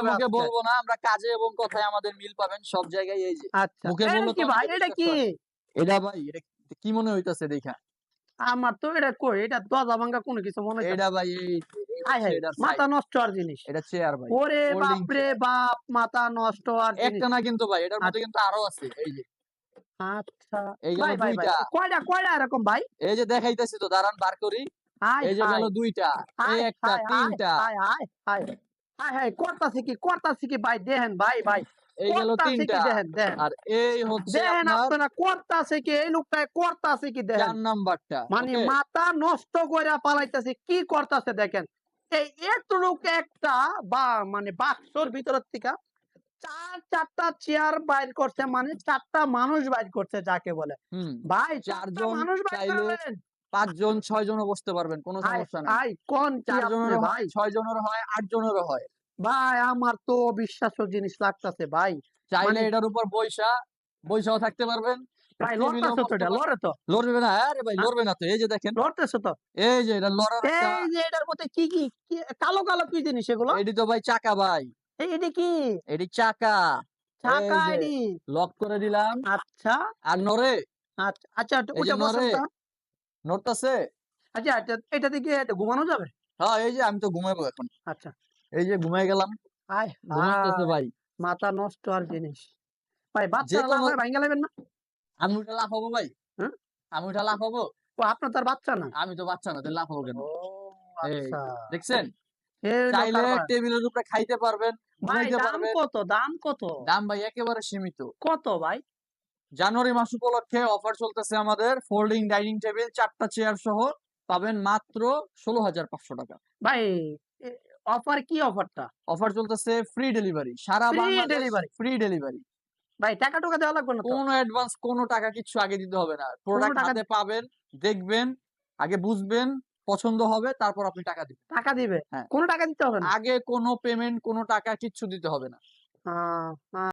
হবে মুখে আজকে। বলবো না, আমরা কাজে এবং কথায় আমাদের মিল পাবেন সব জায়গায়। এই যে আচ্ছা, মুখে এটা বললে তো কি ভাই? অনেকে এটা বিশ্বাস কি? করে না। এটা ভাই, এটা কি মনে হইতাছে দেখা? আমার তো এটা কই? এটা দরজা ভাঙ্গা কোনো কিছু মনে হইতেছে এটা না। ভাই এই হায়, হচ্ছে হায়! এটার মাথা সাইড। নষ্ট হওয়ার জিনিস। এটা চেয়ার ভাই, ওরে ফোল্ডিং বাপরে চেয়ার। বাপ! মাথা নষ্ট হওয়ার জিনিস। একটা না কিন্তু ভাই, এটার মধ্যে আচ্ছা, কিন্তু আরো আছে। এই যে আচ্ছা। এই গেল ভাই, ভাই, ভাই। ২টা। কয়টা, কয়টা এরকম ভাই? এই যে দেখাইতেছি তো, দাঁড়ান বার করি। হায়, এই যে গেল হায়! ২টা, এই হায়, একটা, হায়, হায়, ৩টা, হায়, হায়, হায়! হায়, হায়! করতাছে কি ভাই দেখেন ভাই, ভাই। এই গেল করতাছে কি ৩টা। দেখেন, দেখেন। আর এই হচ্ছে দেখেন আপনার আপনারা করতাছে কি, এই লোকটায় করতাছে কি ৪ দেখেন। নাম্বারটা। মানে ওকে? মাথা নষ্ট কইরা পালাইতেছে, কি করতাছে দেখেন। এই এতটুক একটা বা মানে বাক্সর ভিতরের থেকে ৪ টা চেয়ার বাইর করছে, মানে ৪ টা মানুষ বাইর করছে যাকে বলে। হুম। ভাই ৪ ৪ টা জন মানুষ বাইর চাইলে করবেন? ৫ জন ৬ জনও বসতে পারবেন, কোন হায়, সমস্যা নাই। হায়! কোন কি ৪ আপনি জনেরও হয়, ভাই? ৬ জনেরও হয়, ৮ জনেরও হয়। ভাই আমার তো অবিশ্বাস্য জিনিস লাগতাছে ভাই। চাইলে মানে এটার উপর বইসাও থাকতে পারবেন, ভাই টেবিলেও লড়তাছে তো, বসতে এটা পারবেন। লড়ে তো। লড়বে না? আরে ভাই হ্যাঁ? লড়বে না তো। এই যে দেখেন, লড়তেছে তো। এই যে এটা লড়ার একটা, এই যে এটার মধ্যে কি কালো, কালো কি জিনিস এগুলো? এটি তো ভাই চাকা ভাই। এটা কি? এটি চাকা। এই চাকা যে এডি? লক করে দিলাম। আচ্ছা, আর নড়ে? আচ্ছা, আচ্ছা এই যে ওইটা বসান নড়ে? তো। নড়তাছে? আচ্ছা এটাতে কি এটা ঘুমানো যাবে? হ্যাঁ, এই যে আমি তো ঘুমাইবো এখন। আচ্ছা। এই যে ঘুমাই গেলাম। হায় ঘুমাইতেছে হায়! ভাই। মাথা নষ্ট আর জিনিস। ভাই বাচ্চারা যেকোনো, লাফায় ভাইঙ্গা লাইবেন না? আমি উঠে লাফাবো ভাই? হ্যাঁ? আমি উঠে লাফাবো? ও আপনার তো আর বাচ্চা না। আমি তো বাচ্চা না, তাহলে লাফাবো কেন? ও এই আচ্ছা। দেখছেন? এই হইলো চাইলে কারবার। টেবিলের উপরে খাইতে পারবেন, ভাই ঘুমাইতে দাম পারবেন। কত? দাম কত? দাম ভাই একেবারে সীমিত। কত ভাই? জানুয়ারি মাস উপলক্ষে অফার চলতেছে আমাদের। ফোল্ডিং ডাইনিং টেবিল ৪ টা চেয়ার সহ পাবেন মাত্র ১৬,৫০০ টাকা। ভাই এ অফার কি অফারটা? অফার চলতেছে ফ্রি ডেলিভারি। সারা free Bangladesh delivery. Free delivery. ভাই টাকা-টুকা দেওয়া লাগবে না তো? কোনো অ্যাডভান্স, কোনো টাকা কিচ্ছু আগে দিতে হবে না। কোন প্রোডাক্ট টাকা হাতে পাবেন, দেখবেন, আগে বুঝবেন, পছন্দ হবে, তারপর আপনি টাকা দিবেন। টাকা দিবে? হ্যাঁ। কোন টাকা দিতে হবে না? আগে কোনো পেমেন্ট, কোনো টাকা কিচ্ছু দিতে হবে না। আ আ